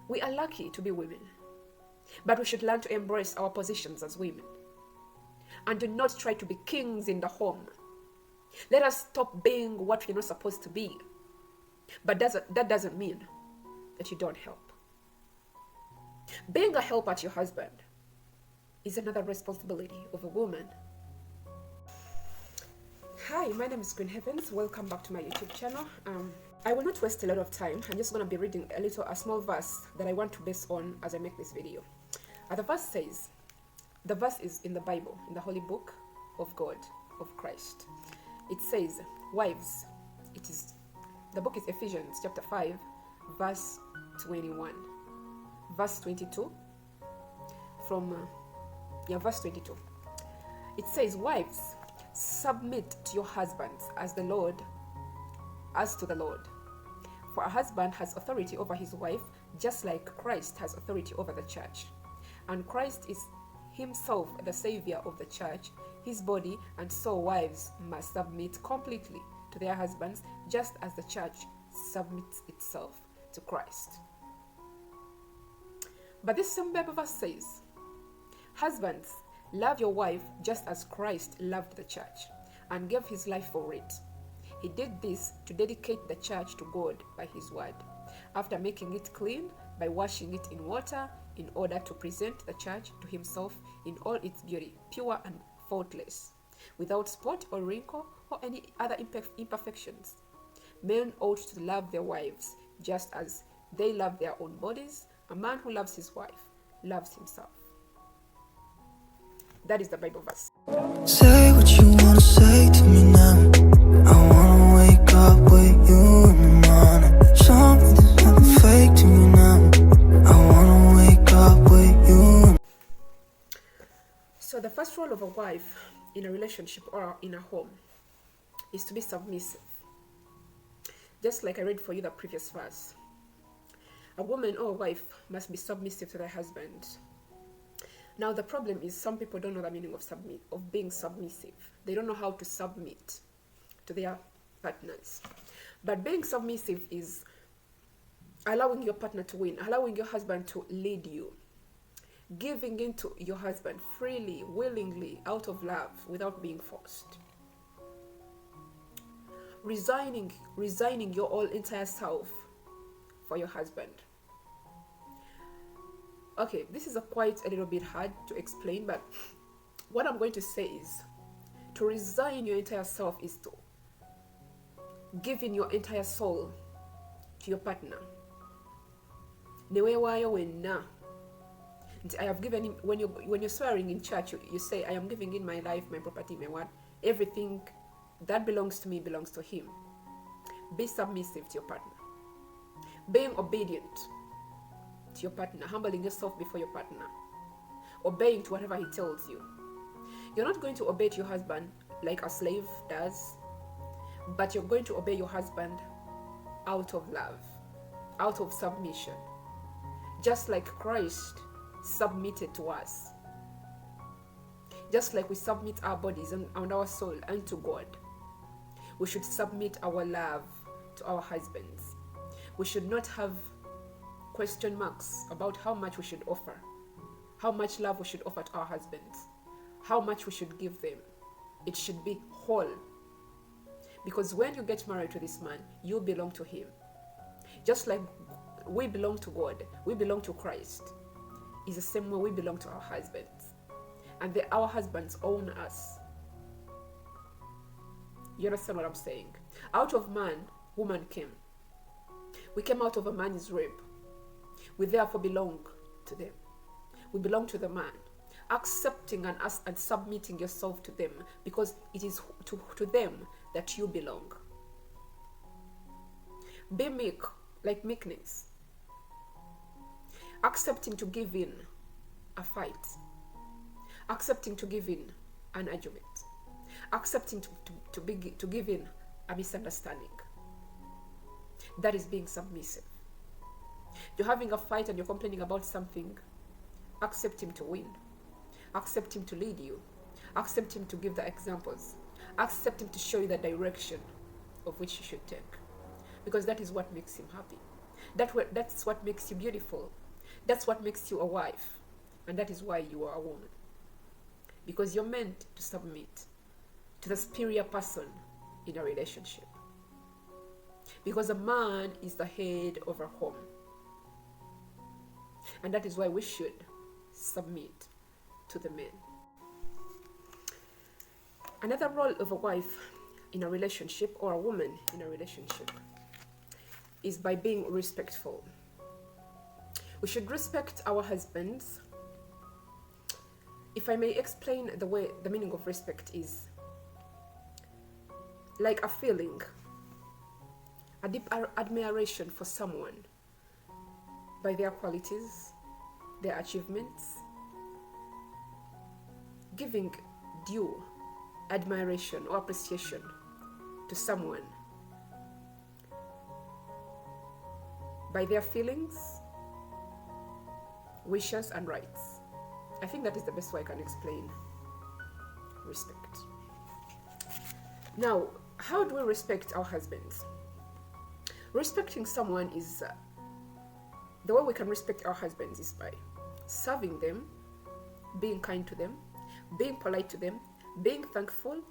We are lucky to be women, but we should learn to embrace our positions as women and do not try to be kings in the home. Let us stop being what we're not supposed to be. But that doesn't mean that you don't help. Being a helper to your husband is another responsibility of a woman. Hi, my name is Green Heavens. Welcome back to my YouTube channel. I will not waste a lot of time. I'm just going to be reading a small verse that I want to base on as I make this video. The verse is in the Bible, in the Holy Book of God, of Christ. It says, wives, the book is Ephesians chapter 5, verse 21. Verse 22, verse 22. It says, wives, submit to your husbands as to the Lord. For a husband has authority over his wife, just like Christ has authority over the church. And Christ is himself the savior of the church, his body, and so wives must submit completely to their husbands, just as the church submits itself to Christ. But this same Bible verse says, husbands, love your wife just as Christ loved the church and gave his life for it. He did this to dedicate the church to God by his word, after making it clean by washing it in water, in order to present the church to himself in all its beauty, pure and faultless, without spot or wrinkle or any other imperfections. Men ought to love their wives just as they love their own bodies. A man who loves his wife loves himself. That is the Bible verse. Say what you wanna say to me now. I wanna wake up with you in the morning. Show me there's nothing fake to me now. I wanna wake up with you. So the first role of a wife in a relationship or in a home is to be submissive. Just like I read for you the previous verse. A woman or a wife must be submissive to their husband. Now the problem is some people don't know the meaning of being submissive. They don't know how to submit to their partners. But being submissive is allowing your partner to win, allowing your husband to lead you, giving in to your husband freely, willingly, out of love, without being forced. Resigning your whole entire self for your husband. Okay, this is quite a little bit hard to explain, but what I'm going to say is to resign your entire self is to give in your entire soul to your partner. I have given him, when you're swearing in church, you say, I am giving in my life, my property, my what, everything that belongs to me belongs to him. Be submissive to your partner. Being obedient to your partner, humbling yourself before your partner, obeying to whatever he tells you. You're not going to obey to your husband like a slave does, but you're going to obey your husband out of love, out of submission, just like Christ submitted to us. Just like we submit our bodies and our soul unto God, we should submit our love to our husbands. We should not have question marks about how much we should offer, how much love we should offer to our husbands, how much we should give them. It should be whole. Because when you get married to this man, you belong to him. Just like we belong to God, we belong to Christ. It's the same way we belong to our husbands. And our husbands own us. You understand what I'm saying? Out of man, woman came. We came out of a man's rib. We therefore belong to them. We belong to the man. Accepting and submitting yourself to them, because it is to them that you belong. Be meek, like meekness. Accepting to give in a fight. Accepting to give in an argument. Accepting to give in a misunderstanding. That is being submissive. You're having a fight and you're complaining about something. Accept him to win. Accept him to lead you. Accept him to give the examples. Accept him to show you the direction of which you should take. Because that is what makes him happy. That's what makes you beautiful. That's what makes you a wife. And that is why you are a woman. Because you're meant to submit to the superior person in a relationship. Because a man is the head of a home. And that is why we should submit to the men. Another role of a wife in a relationship, or a woman in a relationship, is by being respectful. We should respect our husbands. If I may explain the meaning of respect is like a feeling, a deep admiration for someone by their qualities, their achievements, giving due admiration or appreciation to someone by their feelings, wishes, and rights. I think that is the best way I can explain respect. Now, how do we respect our husbands? Respecting someone is the way we can respect our husbands is by serving them, being kind to them, being polite to them, being thankful,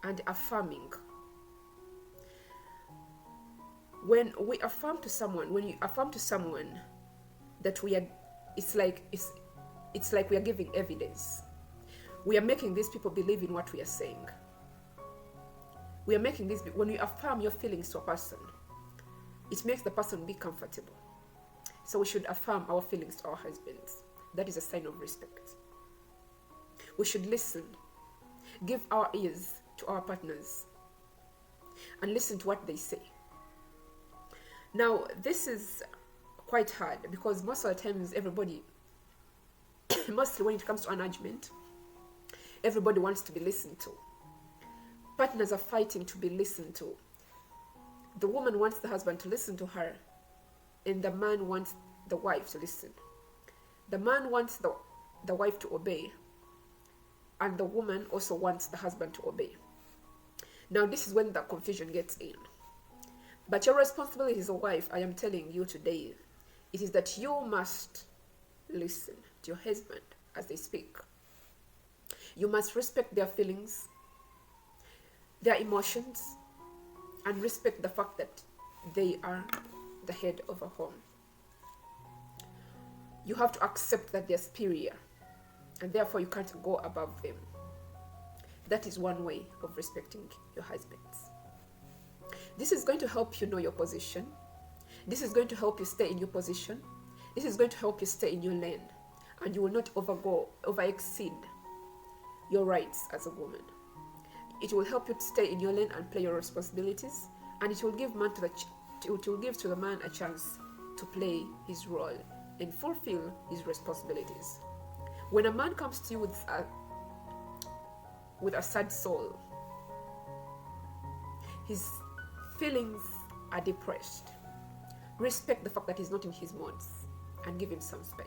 and affirming. When we affirm to someone, when you affirm to someone that we are, it's like we are giving evidence. We are making these people believe in what we are saying. We are making this, when you affirm your feelings to a person, it makes the person be comfortable. So we should affirm our feelings to our husbands. That is a sign of respect. We should listen, give our ears to our partners, and listen to what they say. Now, this is quite hard because most of the times everybody, mostly when it comes to an argument, everybody wants to be listened to. Partners are fighting to be listened to. The woman wants the husband to listen to her, and the man wants the wife to listen. The man wants the wife to obey, and the woman also wants the husband to obey. Now, this is when the confusion gets in. But your responsibility as a wife, I am telling you today, it is that you must listen to your husband as they speak. You must respect their feelings, their emotions, and respect the fact that they are the head of a home. You have to accept that they're superior, and therefore you can't go above them. That is one way of respecting your husbands. This is going to help you know your position. This is going to help you stay in your position. This is going to help you stay in your lane, and you will not over-exceed your rights as a woman. It will help you to stay in your lane and play your responsibilities, and it will give to the man a chance to play his role and fulfill his responsibilities. When a man comes to you with a sad soul, his feelings are depressed, respect the fact that he's not in his moods and give him some space.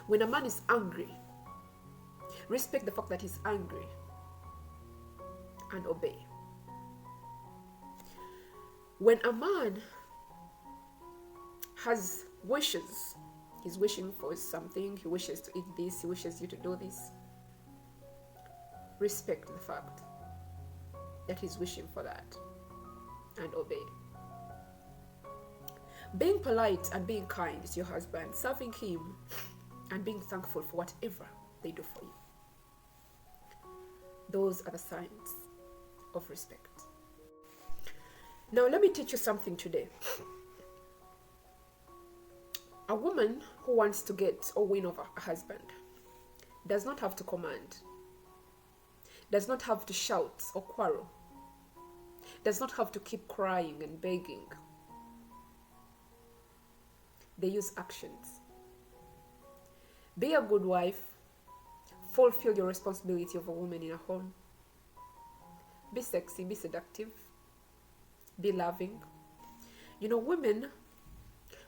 When a man is angry, respect the fact that he's angry and obey. When a man has wishes, he's wishing for something, he wishes to eat this, he wishes you to do this, respect the fact that he's wishing for that and obey. Being polite and being kind to your husband, serving him and being thankful for whatever they do for you. Those are the signs of respect. Now let me teach you something today. A woman who wants to get or win over a husband does not have to command, does not have to shout or quarrel, does not have to keep crying and begging. They use actions. Be a good wife. Fulfill your responsibility of a woman in a home. Be sexy, be seductive, be loving. You know, women,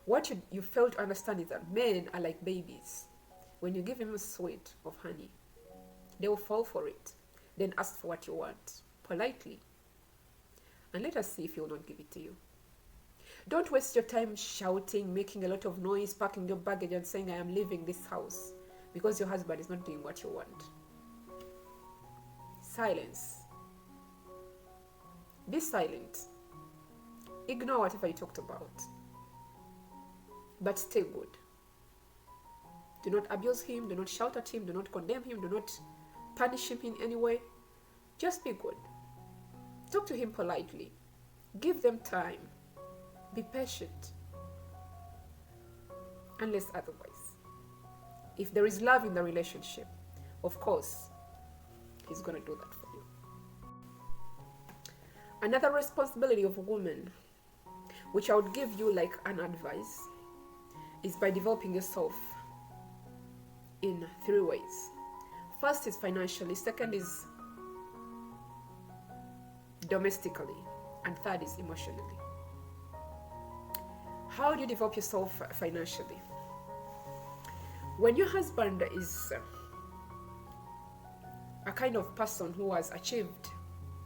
what you fail to understand is that men are like babies. When you give them a sweet of honey, they will fall for it, then ask for what you want politely. And let us see if he will not give it to you. Don't waste your time shouting, making a lot of noise, packing your baggage and saying, I am leaving this house, because your husband is not doing what you want. Silence. Be silent. Ignore whatever you talked about. But stay good. Do not abuse him. Do not shout at him. Do not condemn him. Do not punish him in any way. Just be good. Talk to him politely. Give them time. Be patient. Unless otherwise. If there is love in the relationship, of course, he's going to do that for you. Another responsibility of a woman, which I would give you like an advice, is by developing yourself in 3 ways. First is financially, second is domestically, and third is emotionally. How do you develop yourself financially? When your husband is a kind of person who has achieved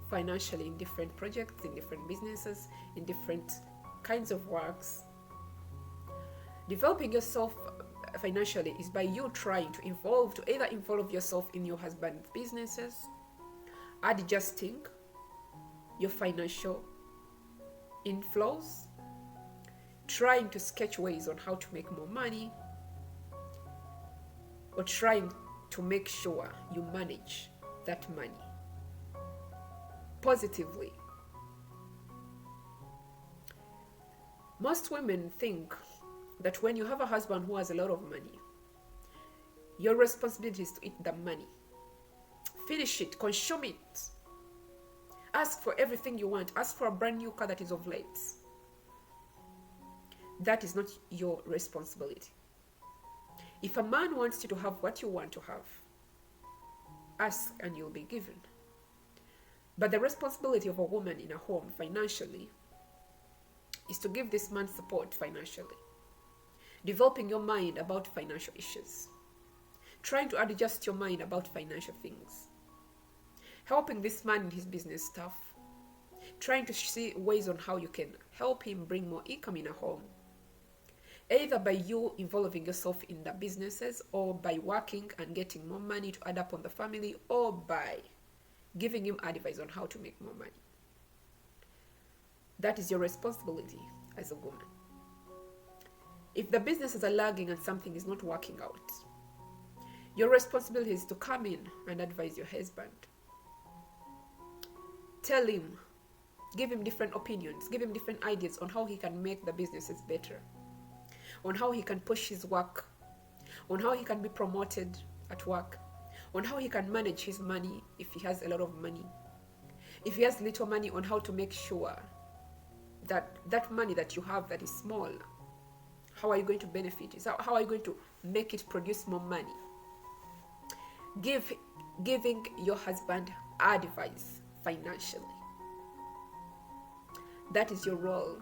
financially in different projects, in different businesses, in different kinds of works, developing yourself financially is by you trying to either involve yourself in your husband's businesses, adjusting your financial inflows, trying to sketch ways on how to make more money, or trying to make sure you manage that money positively. Most women think that when you have a husband who has a lot of money, your responsibility is to eat the money. Finish it, consume it. Ask for everything you want. Ask for a brand new car that is of late. That is not your responsibility. If a man wants you to have what you want to have, ask and you'll be given. But the responsibility of a woman in a home financially is to give this man support financially. Developing your mind about financial issues. Trying to adjust your mind about financial things. Helping this man in his business stuff. Trying to see ways on how you can help him bring more income in a home. Either by you involving yourself in the businesses, or by working and getting more money to add up on the family, or by giving him advice on how to make more money. That is your responsibility as a woman. If the businesses are lagging and something is not working out, your responsibility is to come in and advise your husband. Tell him, give him different opinions, give him different ideas on how he can make the businesses better, on how he can push his work, on how he can be promoted at work, on how he can manage his money if he has a lot of money. If he has little money, on how to make sure that that money that you have that is small, how are you going to benefit it? How are you going to make it produce more money? Giving your husband advice financially. That is your role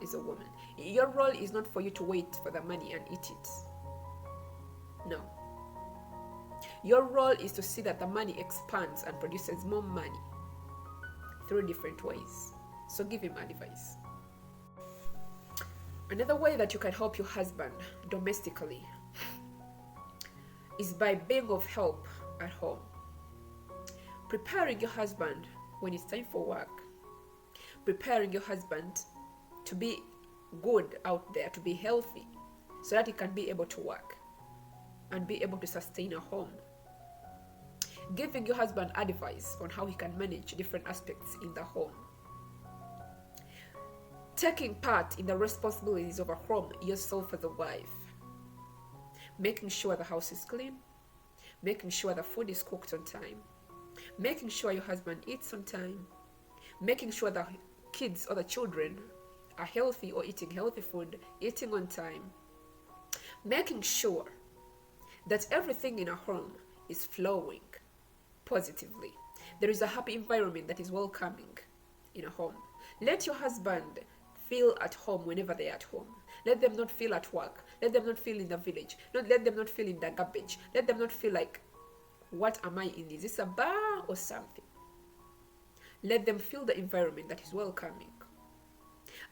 as a woman. Your role is not for you to wait for the money and eat it. No. Your role is to see that the money expands and produces more money through different ways. So give him advice. Another way that you can help your husband domestically is by being of help at home. Preparing your husband when it's time for work. Preparing your husband to be good out there, to be healthy, so that he can be able to work and be able to sustain a home. Giving your husband advice on how he can manage different aspects in the home. Taking part in the responsibilities of a home yourself as a wife. Making sure the house is clean. Making sure the food is cooked on time. Making sure your husband eats on time. Making sure the kids or the children are healthy or eating healthy food, eating on time. Making sure that everything in a home is flowing positively. There is a happy environment that is welcoming in a home. Let your husband feel at home whenever they are at home. Let them not feel at work. Let them not feel in the village. Let them not feel in the garbage. Let them not feel like, what am I in? Is this a bar or something? Let them feel the environment that is welcoming.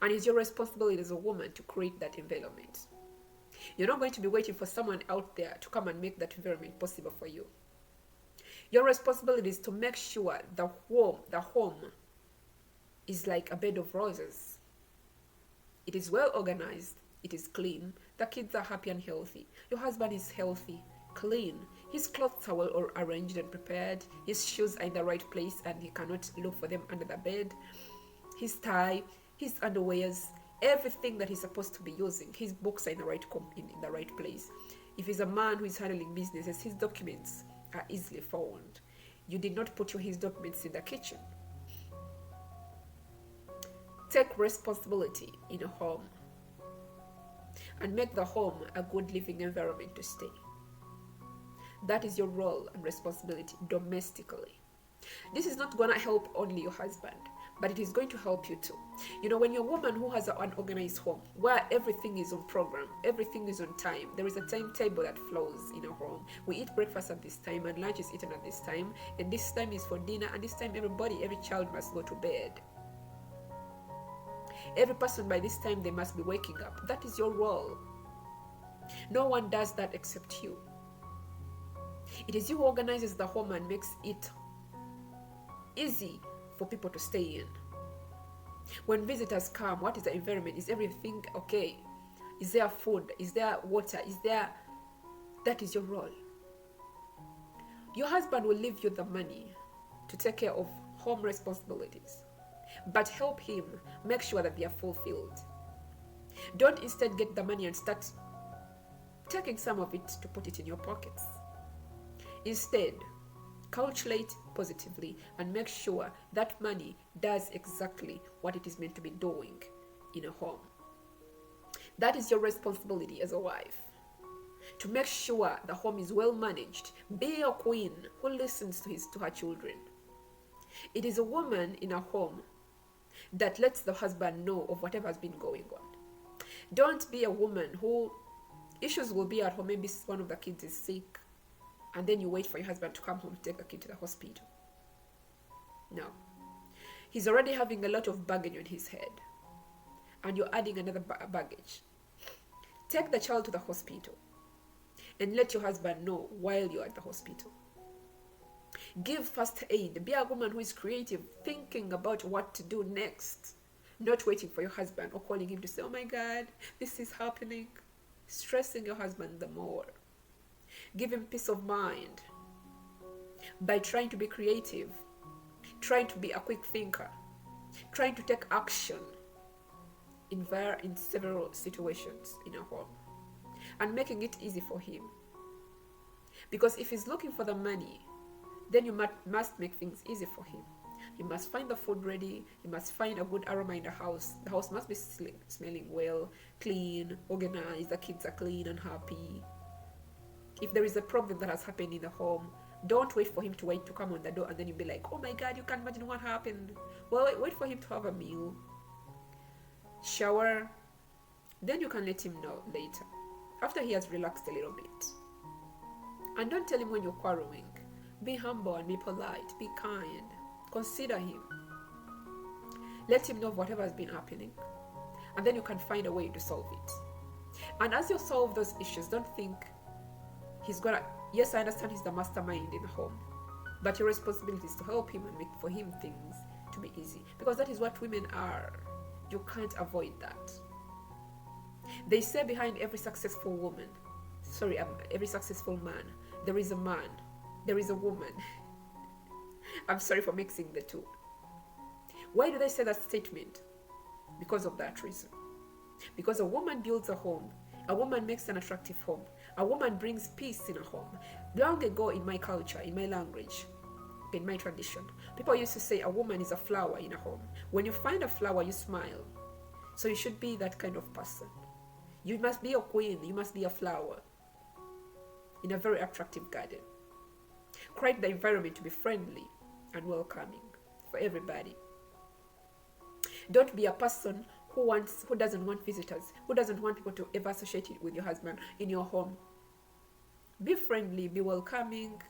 And it's your responsibility as a woman to create that environment. You're not going to be waiting for someone out there to come and make that environment possible for you. Your responsibility is to make sure the home is like a bed of roses. It is well organized, it is clean, the kids are happy and healthy, your husband is healthy, clean, his clothes are well arranged and prepared, his shoes are in the right place and he cannot look for them under the bed, his tie, his underwears, everything that he's supposed to be using, his books are in the right place. If he's a man who is handling businesses, his documents are easily found. You did not put his documents in the kitchen. Take responsibility in a home and make the home a good living environment to stay. That is your role and responsibility domestically. This is not going to help only your husband, but it is going to help you too. You know, when you're a woman who has an organized home where everything is on program, everything is on time, there is a timetable that flows in a home. We eat breakfast at this time and lunch is eaten at this time, and this time is for dinner, and this time every child must go to bed. Every person by this time they must be waking up. That is your role. No one does that except you. It is you who organizes the home and makes it easy for people to stay in. When visitors come, what is the environment? Is everything okay? Is there food? Is there water? That is your role. Your husband will leave you the money to take care of home responsibilities, but help him make sure that they are fulfilled. Don't instead get the money and start taking some of it to put it in your pockets. Instead, calculate positively and make sure that money does exactly what it is meant to be doing in a home. That is your responsibility as a wife, to make sure the home is well managed. Be a queen who listens to her children. It is a woman in a home that lets the husband know of whatever has been going on. Don't be a woman who issues will be at home. Maybe one of the kids is sick, and then you wait for your husband to come home to take the kid to the hospital. No. He's already having a lot of baggage on his head, and you're adding another baggage. Take the child to the hospital and let your husband know while you're at the hospital. Give first aid. Be a woman who is creative, thinking about what to do next, not waiting for your husband or calling him to say, oh my God, this is happening. Stressing your husband the more. Give him peace of mind by trying to be creative, trying to be a quick thinker, trying to take action in several situations in a home, and making it easy for him. Because if he's looking for the money, then you must make things easy for him. You must find the food ready. You must find a good aroma in the house. The house must be smelling well, clean, organized. The kids are clean and happy. If there is a problem that has happened in the home, don't wait for him to come on the door and then you'll be like, oh my God, you can't imagine what happened. Well, wait for him to have a meal, shower, then you can let him know later, after he has relaxed a little bit. And don't tell him when you're quarreling. Be humble and be polite, be kind, consider him. Let him know whatever has been happening, and then you can find a way to solve it. And as you solve those issues, don't think yes, I understand he's the mastermind in the home, but your responsibility is to help him and make for him things to be easy, because that is what women are. You can't avoid that. They say behind every successful every successful man, there is a man, there is a woman. I'm sorry for mixing the two. Why do they say that statement? Because of that reason. Because a woman builds a home, a woman makes an attractive home, a woman brings peace in a home. Long ago in my culture, in my language, in my tradition, people used to say a woman is a flower in a home. When you find a flower, you smile. So you should be that kind of person. You must be a queen, you must be a flower in a very attractive garden. Create the environment to be friendly and welcoming for everybody. Don't be a person who doesn't want visitors, who doesn't want people to ever associate it with your husband in your home. Be friendly, be welcoming.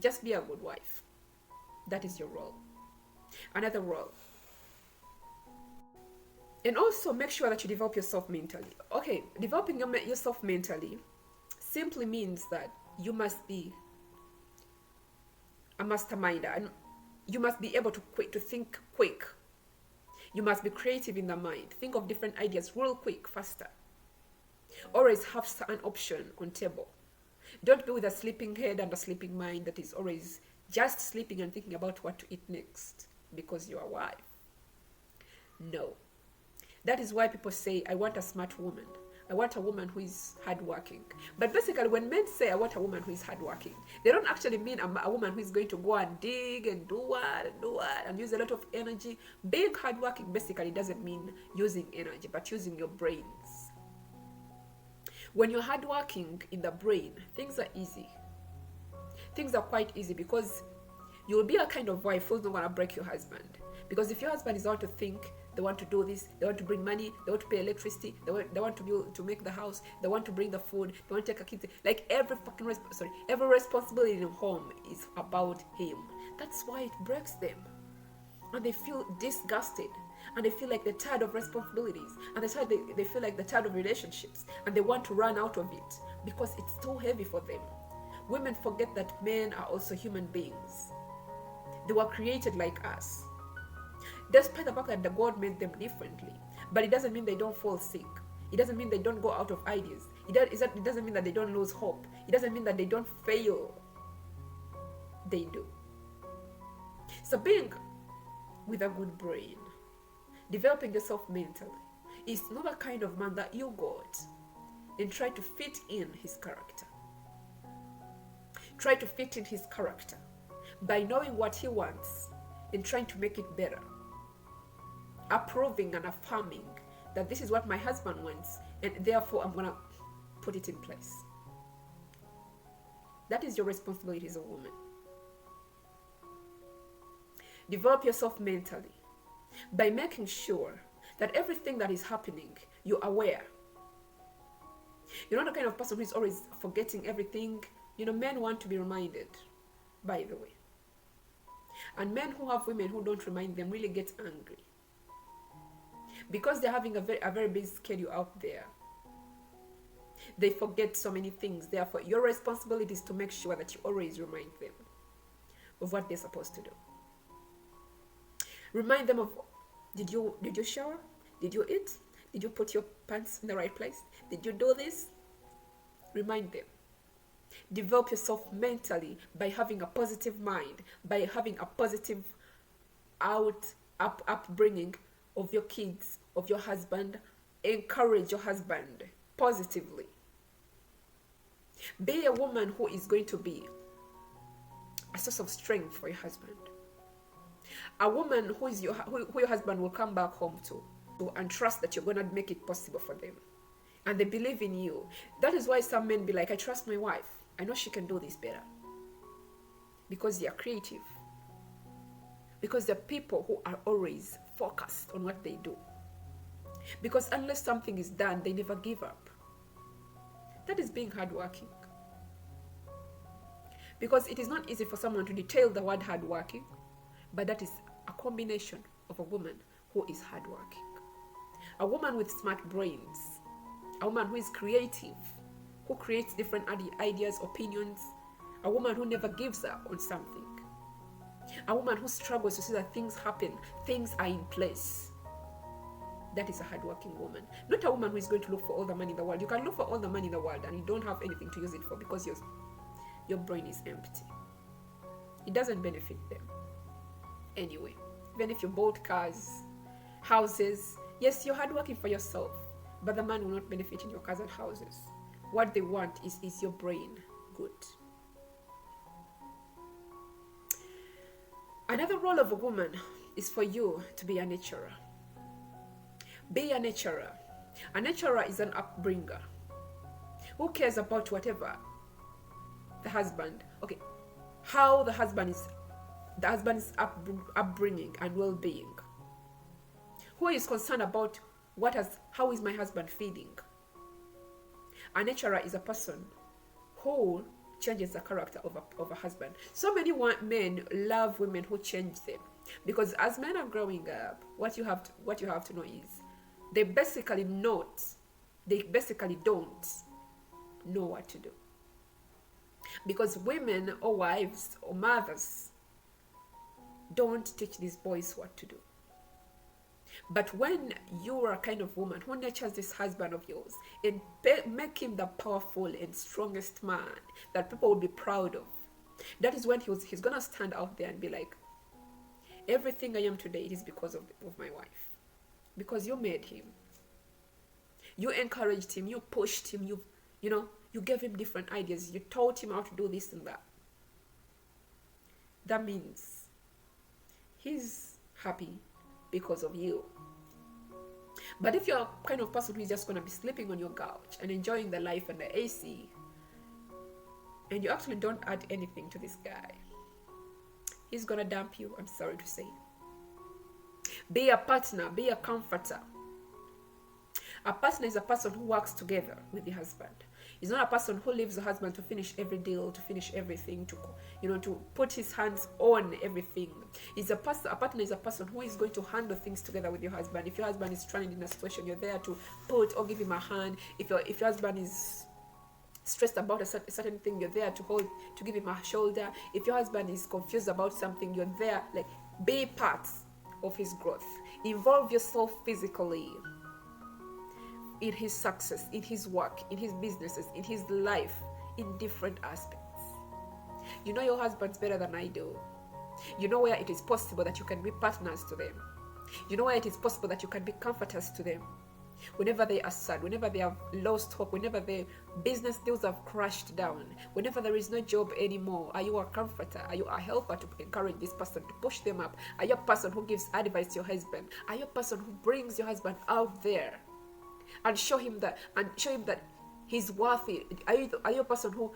Just be a good wife. That is your role. Another role. And also make sure that you develop yourself mentally. Okay, developing yourself mentally simply means that you must be a masterminder, and you must be able to think quick. You must be creative in the mind. Think of different ideas real quick, faster. Always have an option on table. Don't be with a sleeping head and a sleeping mind that is always just sleeping and thinking about what to eat next because you're a wife. No. That is why people say, I want a smart woman. I want a woman who is hardworking. But basically, when men say, I want a woman who is hardworking, they don't actually mean a woman who is going to go and dig and do what and use a lot of energy. Being hardworking basically doesn't mean using energy, but using your brains. When you're hardworking in the brain, things are easy. Things are quite easy because you'll be a kind of wife who's not going to break your husband. Because if your husband is out to think, they want to do this, they want to bring money, they want to pay electricity, they want to make the house, they want to bring the food, they want to take a kid, like every responsibility in the home is about him. That's why it breaks them. And they feel disgusted, and they feel like they're tired of responsibilities, and they feel like they're tired of relationships, and they want to run out of it because it's too heavy for them. Women forget that men are also human beings. They were created like us. Despite the fact that God made them differently, but it doesn't mean they don't fall sick. It doesn't mean they don't go out of ideas. It doesn't mean that they don't lose hope. It doesn't mean that they don't fail. They do. So being with a good brain, developing yourself mentally, is not a kind of man that you got and try to fit in his character. Try to fit in his character by knowing what he wants and trying to make it better. Approving and affirming that this is what my husband wants, and therefore I'm going to put it in place. That is your responsibility as a woman. Develop yourself mentally by making sure that everything that is happening, you're aware. You're not the kind of person who is always forgetting everything. Men want to be reminded, by the way. And men who have women who don't remind them really get angry. Because they're having a very busy schedule out there. They forget so many things. Therefore, your responsibility is to make sure that you always remind them of what they're supposed to do. Remind them of, did you shower? Did you eat? Did you put your pants in the right place? Did you do this? Remind them. Develop yourself mentally by having a positive mind, by having a positive upbringing of your kids, of your husband. Encourage your husband positively. Be a woman who is going to be a source of strength for your husband. A woman who your husband will come back home to and trust that you're going to make it possible for them. And they believe in you. That is why some men be like, I trust my wife. I know she can do this better. Because they are creative. Because they're people who are always focused on what they do. Because unless something is done, they never give up. That is being hardworking. Because it is not easy for someone to detail the word hardworking, but that is a combination of a woman who is hardworking. A woman with smart brains. A woman who is creative, who creates different ideas, opinions. A woman who never gives up on something. A woman who struggles to see that things happen, things are in place. That is a hardworking woman. Not a woman who is going to look for all the money in the world. You can look for all the money in the world and you don't have anything to use it for because your brain is empty. It doesn't benefit them. Anyway, even if you bought cars, houses, yes, you're hardworking for yourself, but the man will not benefit in your cars and houses. What they want is your brain good. Another role of a woman is for you to be a nurturer. Be a nurturer. A nurturer is an upbringer who cares about whatever the husband, how the husband's upbringing and well-being. Who is concerned about how is my husband feeling? A nurturer is a person who changes the character of a husband. So many men love women who change them, because as men are growing up, what you have to know is they basically don't know what to do. Because women or wives or mothers don't teach these boys what to do. But when you are a kind of woman who nurtures this husband of yours and make him the powerful and strongest man that people will be proud of, that is when he's going to stand out there and be like, everything I am today, it is because of my wife. Because you made him. You encouraged him. You pushed him. You gave him different ideas. You taught him how to do this and that. That means he's happy because of you. But if you're a kind of person who is just going to be sleeping on your couch and enjoying the life and the AC, and you actually don't add anything to this guy, he's going to dump you, I'm sorry to say. Be a partner, be a comforter. A partner is a person who works together with the husband. He's not a person who leaves the husband to finish every deal, to finish everything, to put his hands on everything. A partner is a person who is going to handle things together with your husband. If your husband is stranded in a situation, you're there to put or give him a hand. If your husband is stressed about a certain thing, you're there to give him a shoulder. If your husband is confused about something, you're there. Like, be part of his growth. Involve yourself physically in his success, in his work, in his businesses, in his life, in different aspects. You know your husbands better than I do. You know where it is possible that you can be partners to them. You know where it is possible that you can be comforters to them. Whenever they are sad, whenever they have lost hope, whenever their business deals have crashed down, whenever there is no job anymore, are you a comforter? Are you a helper to encourage this person, to push them up? Are you a person who gives advice to your husband? Are you a person who brings your husband out there and show him that he's worthy? Are you a person who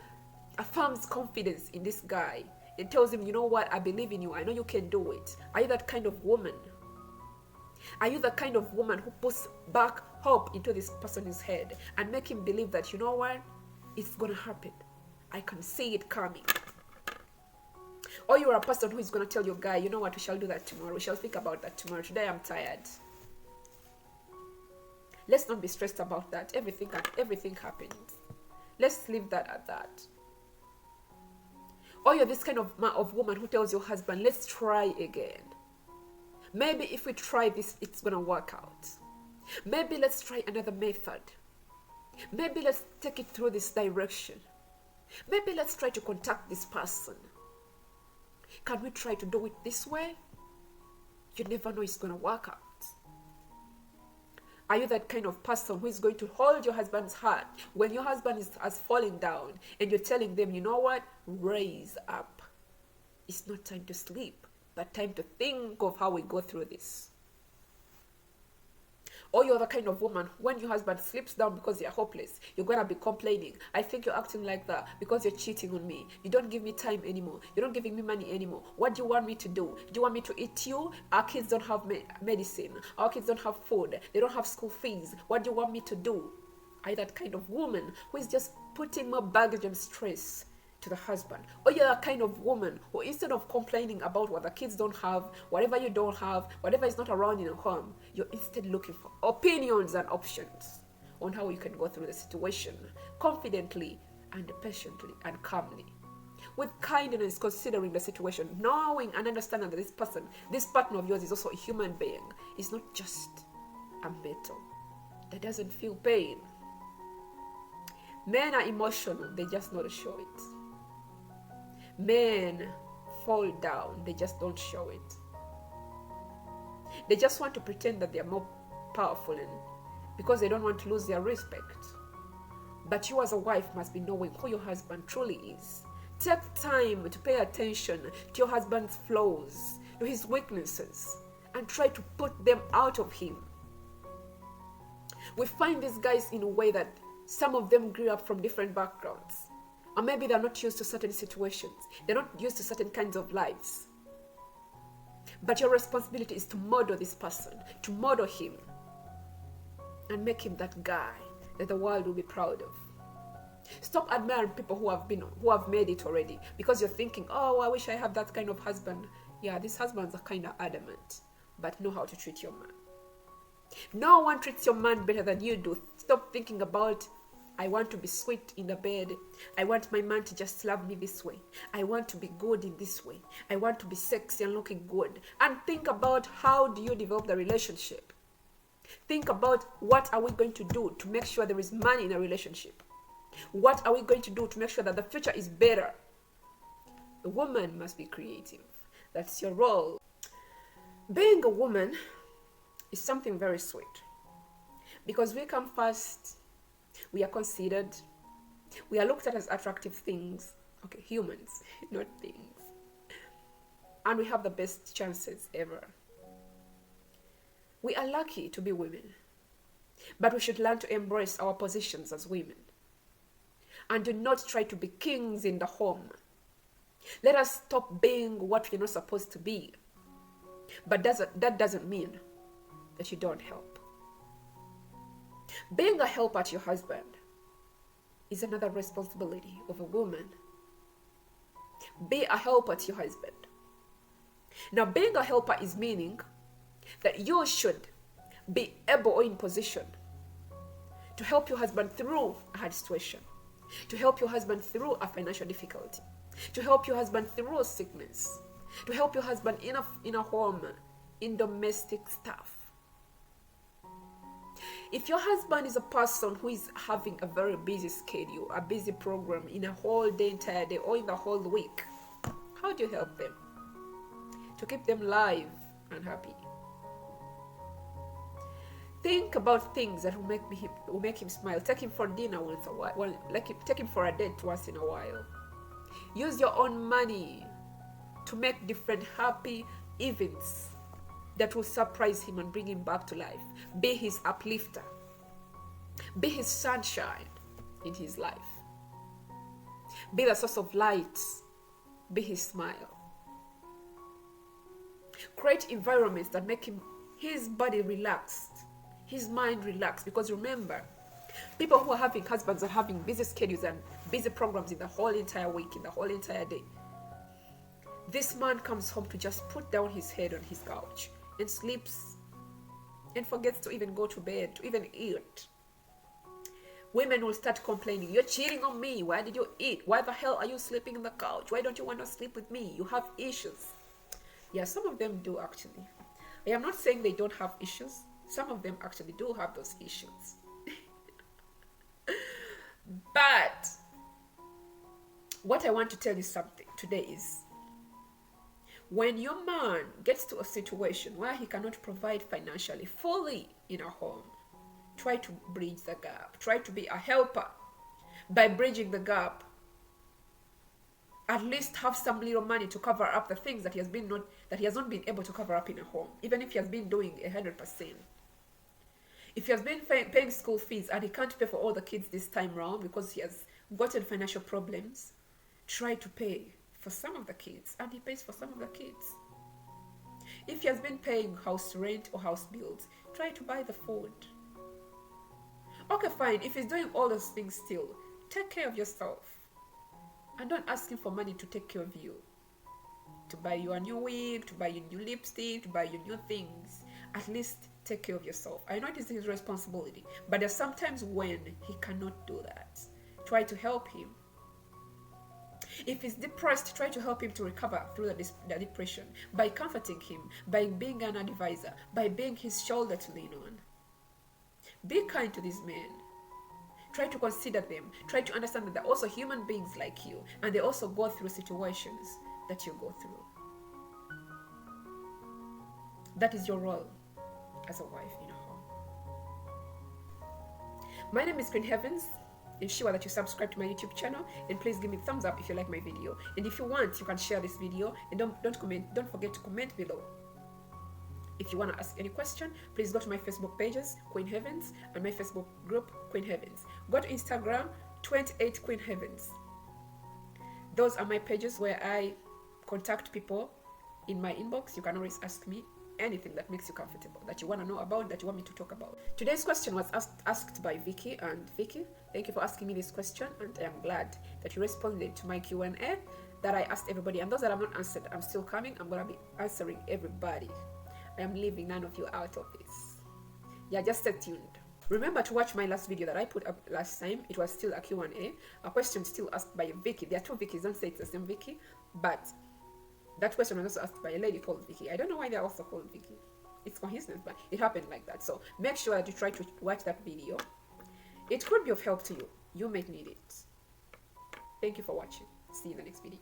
affirms confidence in this guy and tells him, you know what, I believe in you, I know you can do it? Are you that kind of woman? Are you the kind of woman who puts back hope into this person's head and make him believe that, you know what, it's gonna happen, I can see it coming? Or you're a person who is gonna tell your guy, you know what, we shall do that tomorrow, we shall think about that tomorrow, today I'm tired. Let's not be stressed about that. Everything happens. Let's leave that at that. Or you're this kind of woman who tells your husband, let's try again. Maybe if we try this, it's going to work out. Maybe let's try another method. Maybe let's take it through this direction. Maybe let's try to contact this person. Can we try to do it this way? You never know it's going to work out. Are you that kind of person who is going to hold your husband's hand when your husband has fallen down and you're telling them, you know what, raise up. It's not time to sleep, but time to think of how we go through this. Or you're the kind of woman, when your husband slips down because you're hopeless, you're going to be complaining. I think you're acting like that because you're cheating on me. You don't give me time anymore. You're not giving me money anymore. What do you want me to do? Do you want me to eat you? Our kids don't have medicine. Our kids don't have food. They don't have school fees. What do you want me to do? Are you that kind of woman who is just putting more baggage and stress to the husband? Or you're a kind of woman who, instead of complaining about what the kids don't have, whatever you don't have, whatever is not around in your home, you're instead looking for opinions and options on how you can go through the situation confidently and patiently and calmly, with kindness, considering the situation, knowing and understanding that this partner of yours is also a human being. It's not just a metal that doesn't feel pain. Men are emotional, they just not show it. Men fall down, they just don't show it. They just want to pretend that they are more powerful, and because they don't want to lose their respect. But you as a wife must be knowing who your husband truly is. Take time to pay attention to your husband's flaws, to his weaknesses, and try to put them out of him. We find these guys in a way that some of them grew up from different backgrounds. Or maybe they're not used to certain situations. They're not used to certain kinds of lives. But your responsibility is to model this person, to model him, and make him that guy that the world will be proud of. Stop admiring people who have made it already, because you're thinking, oh, I wish I have that kind of husband. Yeah, these husbands are kind of adamant, but know how to treat your man. No one treats your man better than you do. Stop thinking about, I want to be sweet in the bed. I want my man to just love me this way. I want to be good in this way. I want to be sexy and looking good. And think about, how do you develop the relationship? Think about, what are we going to do to make sure there is money in a relationship? What are we going to do to make sure that the future is better? A woman must be creative. That's your role. Being a woman is something very sweet, because we come first, we are considered, we are looked at as attractive things, okay, humans, not things, and we have the best chances ever. We are lucky to be women, but we should learn to embrace our positions as women and do not try to be kings in the home. Let us stop being what we're not supposed to be. But that doesn't mean that you don't help. Being a helper to your husband is another responsibility of a woman. Be a helper to your husband. Now, being a helper is meaning that you should be able or in position to help your husband through a hard situation, to help your husband through a financial difficulty, to help your husband through a sickness, to help your husband in a home, in domestic stuff. If your husband is a person who is having a very busy schedule, a busy program in a whole day, entire day, or in the whole week, how do you help them to keep them live and happy? Think about things that will make him smile. Take him for dinner once a while. Take him for a date once in a while. Use your own money to make different happy events that will surprise him and bring him back to life. Be his uplifter. Be his sunshine in his life. Be the source of light. Be his smile. Create environments that make his body relaxed, his mind relaxed. Because remember, people who are having husbands are having busy schedules and busy programs in the whole entire week, in the whole entire day. This man comes home to just put down his head on his couch and sleeps and forgets to even go to bed, to even eat. Women will start complaining, you're cheating on me. Why did you eat? Why the hell are you sleeping on the couch? Why don't you want to sleep with me? You have issues. Yeah, some of them do actually. I am not saying they don't have issues. Some of them actually do have those issues. But what I want to tell you something today is, when your man gets to a situation where he cannot provide financially fully in a home, try to bridge the gap. Try to be a helper. By bridging the gap, at least have some little money to cover up the things that he has not been able to cover up in a home, even if he has been doing 100%. If he has been paying school fees and he can't pay for all the kids this time round because he has gotten financial problems, try to pay for some of the kids, and he pays for some of the kids. If he has been paying house rent or house bills, try to buy the food. Okay, fine. If he's doing all those things still, take care of yourself. And don't ask him for money to take care of you. To buy you a new wig, to buy you new lipstick, to buy you new things. At least take care of yourself. I know it is his responsibility, but there's sometimes when he cannot do that. Try to help him. If he's depressed, try to help him to recover through the depression by comforting him, by being an advisor, by being his shoulder to lean on. Be kind to these men. Try to consider them. Try to understand that they're also human beings like you, and they also go through situations that you go through. That is your role as a wife in a home. My name is Queen Heavens. Ensure that you subscribe to my YouTube channel, and please give me a thumbs up if you like my video. And if you want, you can share this video, and don't forget to comment below. If you want to ask any question, please go to my Facebook pages, Queen Heavens, and my Facebook group, Queen Heavens. Go to Instagram, 28 Queen Heavens. Those are my pages where I contact people in my inbox. You can always ask me anything that makes you comfortable, that you want to know about, that you want me to talk about. Today's question was asked by Vicky, and Vicky, thank you for asking me this question, and I am glad that you responded to my Q&A that I asked everybody. And those that I've not answered, I'm still coming. I'm going to be answering everybody. I am leaving none of you out of this. Yeah, just stay tuned. Remember to watch my last video that I put up last time. It was still a Q&A, a question still asked by Vicky. There are two Vickys, don't say it's the same Vicky, but that question was also asked by a lady called Vicky. I don't know why they're also called Vicky. It's coincidence, but it happened like that. So make sure that you try to watch that video. It could be of help to you. You may need it. Thank you for watching. See you in the next video.